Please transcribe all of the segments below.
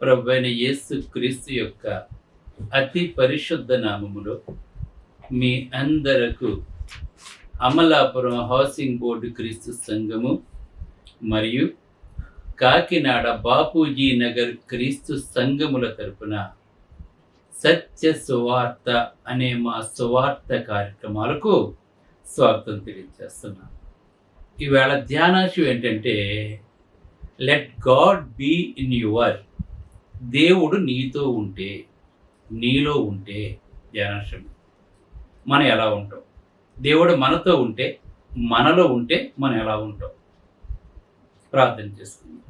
ప్రభువైన యేసు క్రీస్తు యొక్క అతి పరిశుద్ధ నామములో మీ అందరకు అమలాపురం హౌసింగ్ బోర్డు క్రీస్తు సంఘము మరియు కాకినాడ బాపూజీ నగర్ క్రీస్తు సంఘముల తరపున సత్య సువార్త అనే మా సువార్త కార్యక్రమాలకు స్వాగతం తెలియజేస్తున్నాను. ఈవేళ ధ్యానాంశం ఏంటంటే let God be in your. దేవుడు నీతో ఉంటే, నీలో ఉంటే ధ్యానాంశం. మనం ఎలా ఉంటాం? దేవుడు మనతో ఉంటే, మనలో ఉంటే మనం ఎలా ఉంటాం? ప్రార్థన చేసుకుందాం.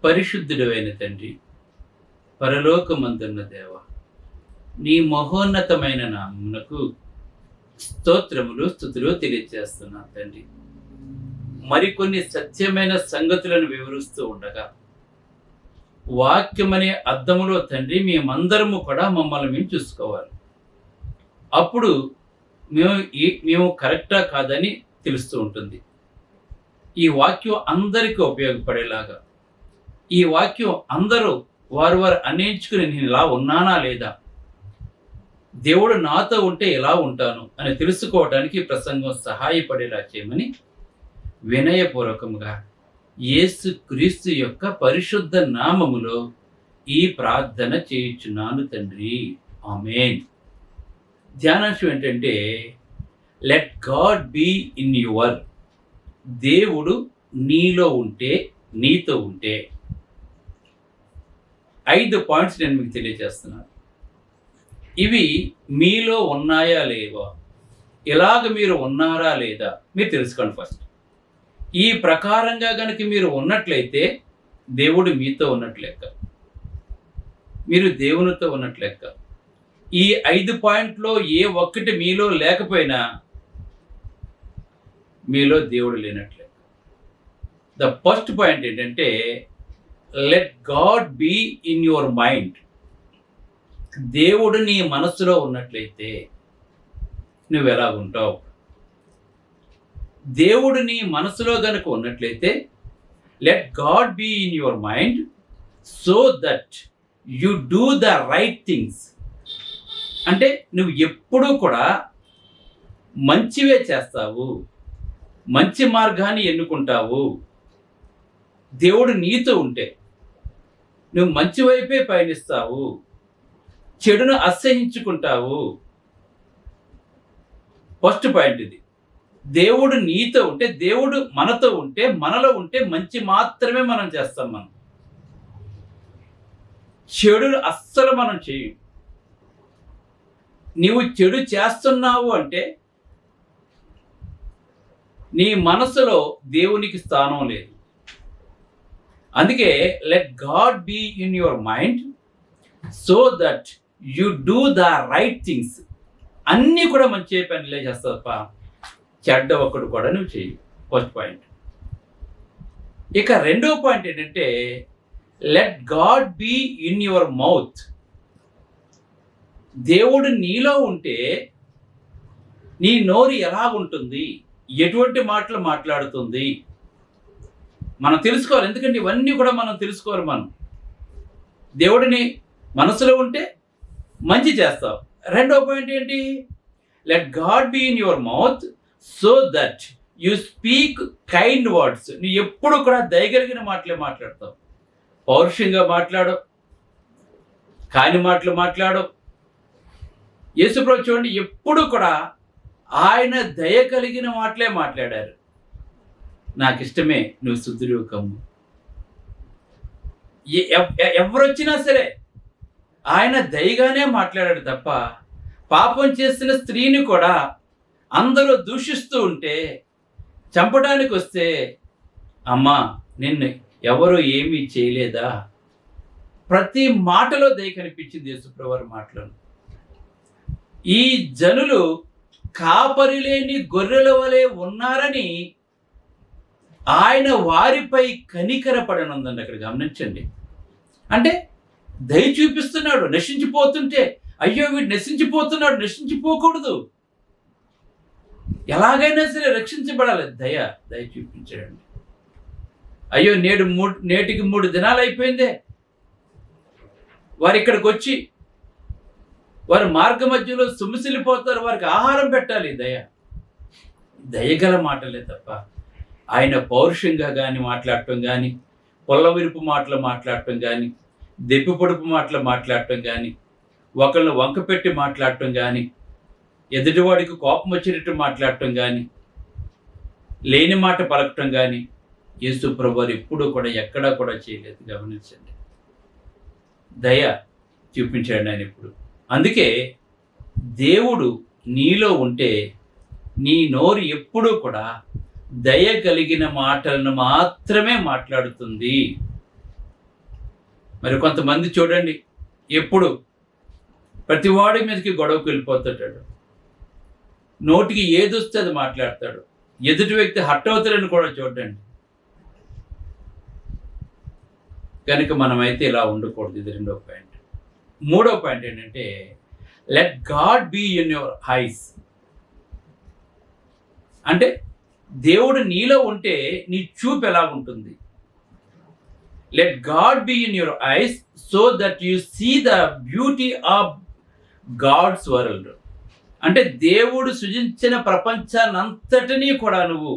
పరిశుద్ధుడైన తండ్రి, పరలోకమందున్న దేవ, నీ మహోన్నతమైన నామమునకు స్తోత్రములు స్తుతులు తెలియజేస్తున్నాను తండ్రి. మరికొన్ని సత్యమైన సంగతులను వివరిస్తూ ఉండగా వాక్యమనే అద్దములో తండ్రి మేమందరము కూడా మమ్మల్ని మేము చూసుకోవాలి. అప్పుడు మేము కరెక్టా కాదని తెలుస్తూ ఉంటుంది. ఈ వాక్యం అందరికీ ఉపయోగపడేలాగా, ఈ వాక్యం అందరూ వారు అన్వయించుకుని నేను ఇలా ఉన్నానా లేదా, దేవుడు నాతో ఉంటే ఎలా ఉంటాను అని తెలుసుకోవడానికి ప్రసంగం సహాయపడేలా చేయమని వినయపూర్వకంగా యేసు క్రీస్తు యొక్క పరిశుద్ధ నామములో ఈ ప్రార్థన చేయుచున్నాను తండ్రి, ఆమేన్. ధ్యానాంశం ఏంటంటే let God be in your. దేవుడు నీలో ఉంటే, నీతో ఉంటే. 5 పాయింట్స్ నేను మీకు తెలియజేస్తున్నాను. ఇవి మీలో ఉన్నాయా లేవా, ఇలాగ మీరు ఉన్నారా లేదా మీరు తెలుసుకోండి ఫస్ట్. ఈ ప్రకారంగా కనుక మీరు ఉన్నట్లయితే దేవుడు మీతో ఉన్నట్లు లెక్క, మీరు దేవునితో ఉన్నట్లు లెక్క. ఈ 5 పాయింట్లో ఏ ఒక్కటి మీలో లేకపోయినా మీలో దేవుడు లేనట్లే. ద ఫస్ట్ పాయింట్ ఏంటంటే let God be in your mind. దేవుడు నీ మనసులో ఉన్నట్లయితే నువ్వు ఎలా ఉంటావు? దేవుడు నీ మనసులో గనుక ఉన్నట్లయితే let God be in your mind so that you do the right things. అంటే నువ్వు ఎప్పుడూ కూడా మంచివే చేస్తావు, మంచి మార్గాన్ని ఎన్నుకుంటావు. దేవుడు నీతో ఉంటే నువ్వు మంచి వైపే పయనిస్తావు, చెడును అసహించుకుంటావు. ఫస్ట్ పాయింట్ ఇది. దేవుడు నీతో ఉంటే, దేవుడు మనతో ఉంటే, మనలో ఉంటే మంచి మాత్రమే మనం చేస్తాం. మనం చెడు అస్సలు మనం చేయం. నీవు చెడు చేస్తున్నావు అంటే నీ మనసులో దేవునికి స్థానం లేదు. అందుకే let God be in your mind so that you do the right things. అన్నీ కూడా మంచి పనులే చేస్తావు తప్ప చెడ్డ ఒక్కడు కూడా నువ్వు చేయి. First point. ఇక రెండో పాయింట్ ఏంటంటే let God be in your mouth. దేవుడు నీలో ఉంటే నీ నోరు ఎలా ఉంటుంది, ఎటువంటి మాటలు మాట్లాడుతుంది మనం తెలుసుకోవాలి. ఎందుకంటే ఇవన్నీ కూడా మనం తెలుసుకోవాలి. మనం దేవుడిని మనసులో ఉంటే మంచి చేస్తావు. రెండో పాయింట్ ఏంటి? Let God be in your mouth so that you speak kind words. నువ్వు ఎప్పుడు కూడా దయగలిగిన మాటలే మాట్లాడతావు. పౌరుషంగా మాట్లాడవు, కాని మాటలు మాట్లాడవు. యేసుప్రభు చూడండి, ఎప్పుడు కూడా ఆయన దయ కలిగిన మాటలే మాట్లాడారు. నాకు ఇష్టమే నువ్వు శుద్ధుడు కమ్ము. ఎవరొచ్చినా సరే ఆయన దయగానే మాట్లాడాడు తప్ప పాపం చేసిన స్త్రీని కూడా అందరూ దూషిస్తూ ఉంటే, చంపడానికి వస్తే అమ్మా నిన్ను ఎవరు ఏమీ చేయలేదా, ప్రతి మాటలో దయ కనిపించింది యేసుప్రభు వారి మాటలో. ఈ జనులు కాపరి లేని గొర్రెల వలె ఉన్నారని ఆయన వారిపై కనికరపడనుందండి. అక్కడ గమనించండి. అంటే దయ చూపిస్తున్నాడు. నశించిపోతుంటే అయ్యో వీడు నశించిపోతున్నాడు, నశించిపోకూడదు, ఎలాగైనా సరే రక్షించబడాలి. దయ చూపించాడండి. అయ్యో నేటికి 3 దినాలు అయిపోయిందే, వారు ఇక్కడికి వచ్చి వారు మార్గ మధ్యలో సొమ్మిసిల్లిపోతారు. వారికి ఆహారం పెట్టాలి. దయగల మాటలే తప్ప ఆయన పౌరుషంగా కానీ మాట్లాడటం కానీ, పొల్లవిరుపు మాటలు మాట్లాడటం కానీ, దెప్పి పొడుపు మాటలు మాట్లాడటం కానీ, ఒకళ్ళని వంక పెట్టి మాట్లాడటం కానీ, ఎదుటివాడికి కోపం వచ్చినట్టు మాట్లాడటం కానీ, లేని మాట పలకటం కానీ యేసు ప్రభువారు ఎప్పుడూ కూడా ఎక్కడా కూడా చేయలేదు. గమనించండి. దయ చూపించాడు ఆయన ఎప్పుడు. అందుకే దేవుడు నీలో ఉంటే నీ నోరు ఎప్పుడూ కూడా దయ కలిగిన మాటలను మాత్రమే మాట్లాడుతుంది. మరి కొంతమంది చూడండి, ఎప్పుడు ప్రతివాడి మీదకి గొడవకు వెళ్ళిపోతాడు. నోటికి ఏదొస్తే అది మాట్లాడతాడు. ఎదుటి వ్యక్తి హర్ట్ అవుతారని కూడా చూడండి. కనుక మనమైతే ఇలా ఉండకూడదు. ఇది 2వ పాయింట్. 3వ పాయింట్ ఏంటంటే, let God be in your eyes. అంటే దేవుడు నీలో ఉంటే నీ చూపు ఎలా ఉంటుంది? Let God be in your eyes so that you see the beauty of God's world. అంటే దేవుడు సృజించిన ప్రపంచాన్నంతటినీ కూడా నువ్వు,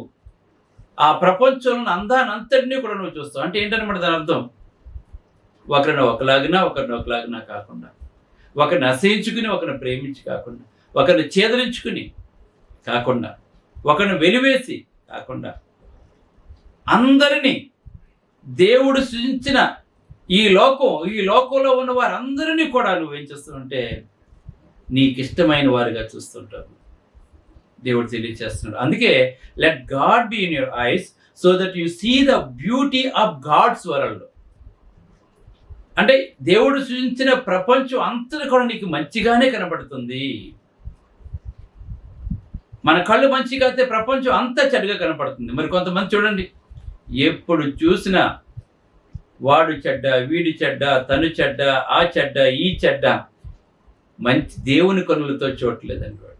ఆ ప్రపంచంలో అందానంతటినీ కూడా నువ్వు చూస్తావు. అంటే ఏంటన్నమాట దాని అర్థం? ఒకరిని ఒకలాగినా కాకుండా, ఒకరిని అసహించుకుని ఒకరిని ప్రేమించి కాకుండా, ఒకరిని చేదరించుకుని కాకుండా, ఒకరిని వెలివేసి కాకుండా, అందరినీ దేవుడు సృజించిన ఈ లోకంలో ఉన్న వారందరినీ కూడా నువ్వేం చేస్తుంటే నీకు ఇష్టమైన వారిగా చూస్తుంటావు. దేవుడు తెలియజేస్తున్నాడు. అందుకే let God be in your eyes so that you see the beauty of God's world. అంటే దేవుడు సృజించిన ప్రపంచం అంతా కూడా నీకు మంచిగానే కనబడుతుంది. మన కళ్ళు మంచిగా అయితే ప్రపంచం అంతా చెడ్డగా కనపడుతుంది. మరి కొంతమంది చూడండి, ఎప్పుడు చూసినా వాడు చెడ్డ, వీడి చెడ్డ, తను చెడ్డ, ఆ చెడ్డ, ఈ చెడ్డ, మంచి దేవుని కనులతో చూడలేదండి వాడు.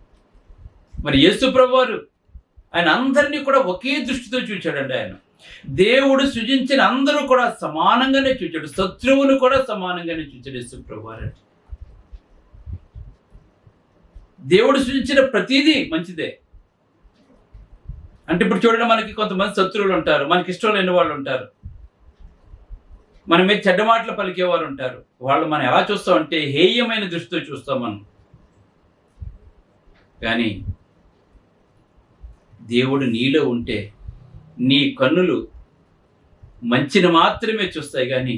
మరి యేసు ప్రభువారు ఆయన అందరినీ కూడా ఒకే దృష్టితో చూచాడండి. ఆయన దేవుడు సృజించిన అందరూ కూడా సమానంగానే చూచాడు. శత్రువులు కూడా సమానంగానే చూచాడు యేసు ప్రభువారు. దేవుడు సృజించిన ప్రతిదీ మంచిదే. అంటే ఇప్పుడు చూడండి, మనకి కొంతమంది శత్రువులు ఉంటారు, మనకి ఇష్టం లేని వాళ్ళు ఉంటారు, మన మీద చెడ్డ మాటలు పలికేవారు ఉంటారు. వాళ్ళు మనం ఎలా చూస్తామంటే హేయమైన దృష్టితో చూస్తాం మనం. కానీ దేవుడు నీలో ఉంటే నీ కన్నులు మంచిని మాత్రమే చూస్తాయి, కానీ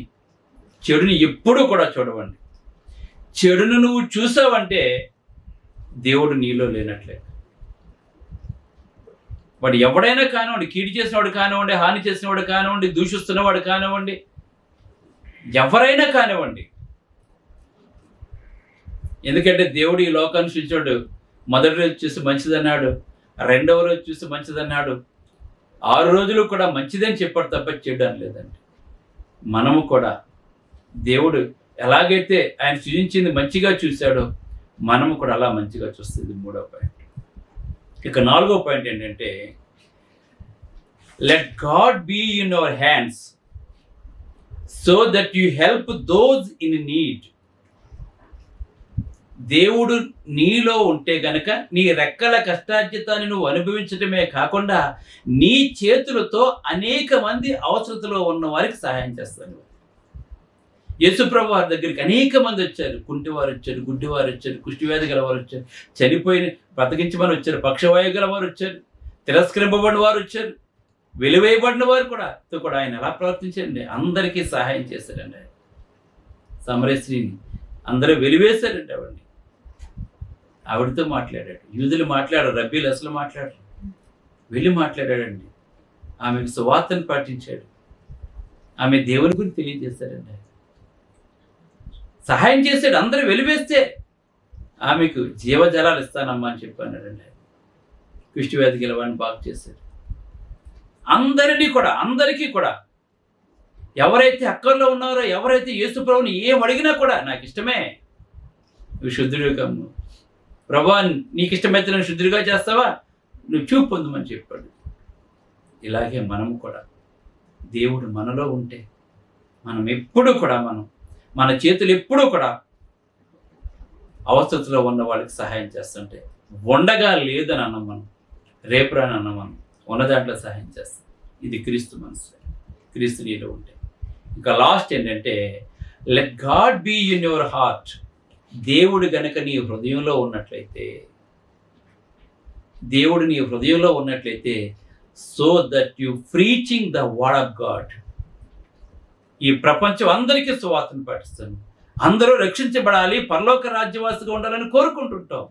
చెడుని ఎప్పుడూ కూడా చూడవండి. చెడును నువ్వు చూసావంటే దేవుడు నీలో లేనట్లే. వాడు ఎవడైనా కానివ్వండి, కీడు చేసినవాడు కానివ్వండి, హాని చేసినవాడు కానివ్వండి, దూషిస్తున్నవాడు కానివ్వండి, ఎవరైనా కానివ్వండి. ఎందుకంటే దేవుడు ఈ లోకాన్ని సృజించాడు. మొదటి రోజు చూసి మంచిదన్నాడు, 2వ రోజు చూసి మంచిదన్నాడు, 6 రోజులు కూడా మంచిదని చెప్పాడు తప్ప చెడు అని లేదండి. మనము కూడా దేవుడు ఎలాగైతే ఆయన సృజించింది మంచిగా చూశాడో మనము కూడా అలా మంచిగా చూస్తుంది. 3వ పాయింట్. ఇక 4వ పాయింట్ ఏంటంటే, let God be in our hands so that you help those in need. దేవుడు నీలో ఉంటే గనక నీ రెక్కల కష్టార్జితాన్ని నువ్వు అనుభవించడమే కాకుండా నీ చేతులతో అనేక మంది అవసరతలో ఉన్న వారికి సహాయం చేస్తాను. యేసుప్రభు వారి దగ్గరికి అనేక మంది వచ్చారు. కుంటివారు వచ్చారు, గుడ్డివారు వచ్చారు, కుష్టివ్యాధి గల వారు వచ్చారు, చనిపోయిన బ్రతికించమని వచ్చారు, పక్షవాయు గల వారు వచ్చారు, తిరస్కరింపబడిన వారు వచ్చారు, వెలివేయబడిన వారు కూడా ఆయన ఎలా ప్రవర్తించండి, అందరికీ సహాయం చేశారండి. ఆయన సమరస్త్రీని అందరూ వెలివేశారండి. ఆవిడతో మాట్లాడాడు. యూదులు మాట్లాడారు, రబ్బీలు అసలు మాట్లాడారు, వెళ్ళి మాట్లాడాడండి. ఆమెకు సువార్తను పాటించాడు. ఆమె దేవుని గురించి తెలియజేశారండి. సహాయం చేశాడు. అందరూ వెలివేస్తే ఆమెకు జీవజలాలు ఇస్తానమ్మా అని చెప్పన్నాడండి. కుష్ఠవ్యాధి గలవాడిని బాగు చేశాడు. అందరికీ కూడా ఎవరైతే అక్కర్లో ఉన్నారో, ఎవరైతే యేసు ప్రభువుని ఏం అడిగినా కూడా నాకు ఇష్టమే, నువ్వు శుద్ధుడిగా కమ్ము, ప్రభువా నీకు ఇష్టమైతే నువ్వు శుద్ధుడిగా చేస్తావా, నువ్వు చూపు పొందమని చెప్పాడు. ఇలాగే మనము కూడా దేవుడు మనలో ఉంటే మనం ఎప్పుడూ కూడా మనం మన చేతులు ఎప్పుడూ కూడా అవస్థలో ఉన్న వాళ్ళకి సహాయం చేస్తుంటే, ఉండగా లేదని అన్నాం మనం, రేపు రాని అన్నాం మనం, ఉన్న దాంట్లో సహాయం చేస్తాం. ఇది క్రీస్తు మనసు, క్రీస్తు నీలో ఉంటే. ఇంకా లాస్ట్ ఏంటంటే, let God be in your heart. దేవుడు గనక నీ హృదయంలో ఉన్నట్లయితే, దేవుడు నీ హృదయంలో ఉన్నట్లయితే, so that you preaching the word of God. ఈ ప్రపంచం అందరికీ సువార్తను పాటిస్తాను, అందరూ రక్షించబడాలి, పరలోక రాజ్యవాసిగా ఉండాలని కోరుకుంటుంటాం.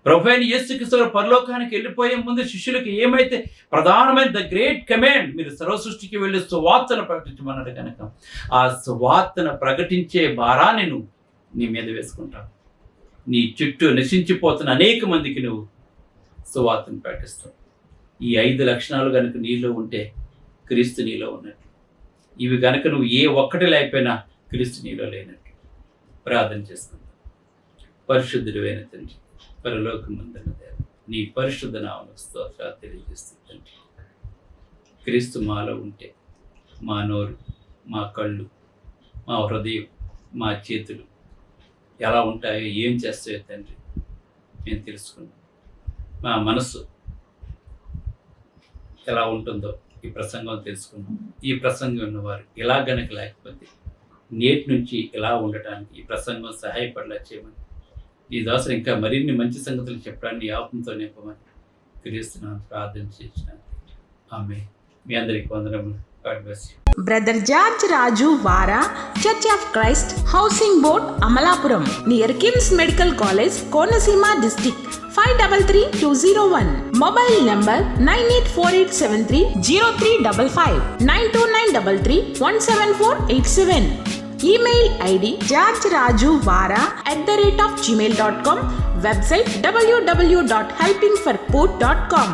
ప్రభువైన యేసుక్రీస్తు పరలోకానికి వెళ్ళిపోయే ముందు శిష్యులకు ఏమైతే ప్రధానమైన ద గ్రేట్ కమాండ్, మీరు సర్వ సృష్టికి వెళ్ళి సువార్తను ప్రకటించమన్నాడు కనుక, ఆ సువార్తను ప్రకటించే భారాన్ని నువ్వు నీ మీద వేసుకుంటావు. నీ చుట్టూ నశించిపోతున్న అనేక మందికి నువ్వు సువార్తను ప్రకటిస్తావు. ఈ 5 లక్షణాలు కనుక నీలో ఉంటే క్రీస్తు నీలో ఉన్నట్టు. ఇవి కనుక నువ్వు ఏ ఒక్కటి లేకపోయినా క్రీస్తు నీలో లేనట్టు. ప్రార్థన చేసుకుంటాం. పరిశుద్ధుడైన తండ్రి, పరలోకమందున్న దేవ, నీ పరిశుద్ధ నామమునకు స్తోత్రాలు తెలియజేస్తుంది. క్రీస్తు మాలో ఉంటే మా నోరు, మా కళ్ళు, మా హృదయం, మా చేతులు ఎలా ఉంటాయో, ఏం చేస్తాయో తండ్రి మేము తెలుసుకున్నాం. మా మనసు ఎలా ఉంటుందో ఈ ప్రసంగం తెలుసుకున్నాం. ఈ ప్రసంగం ఉన్నవారు ఇలా గనక లేకపోతే నేటి నుంచి ఇలా ఉండటానికి ఈ ప్రసంగం సహాయపడలా చేయమని, ఈ దాసులు ఇంకా మరిన్ని మంచి సంగతులు చెప్పడానికి ఆత్మతో నింపమని క్రీస్తున్నాను, ప్రార్థన చేసినాను. ఆమె మీ అందరికి వందనములు. God bless you. Brother George Raju Vara, Church of Christ, Housing Board, Amalapuram, near Kims Medical College, Konasima District, 533201. Mobile number 9848730355, 92933174887. Email ID georgerajuvara@gmail.com. Website www.helpingforpoor.com.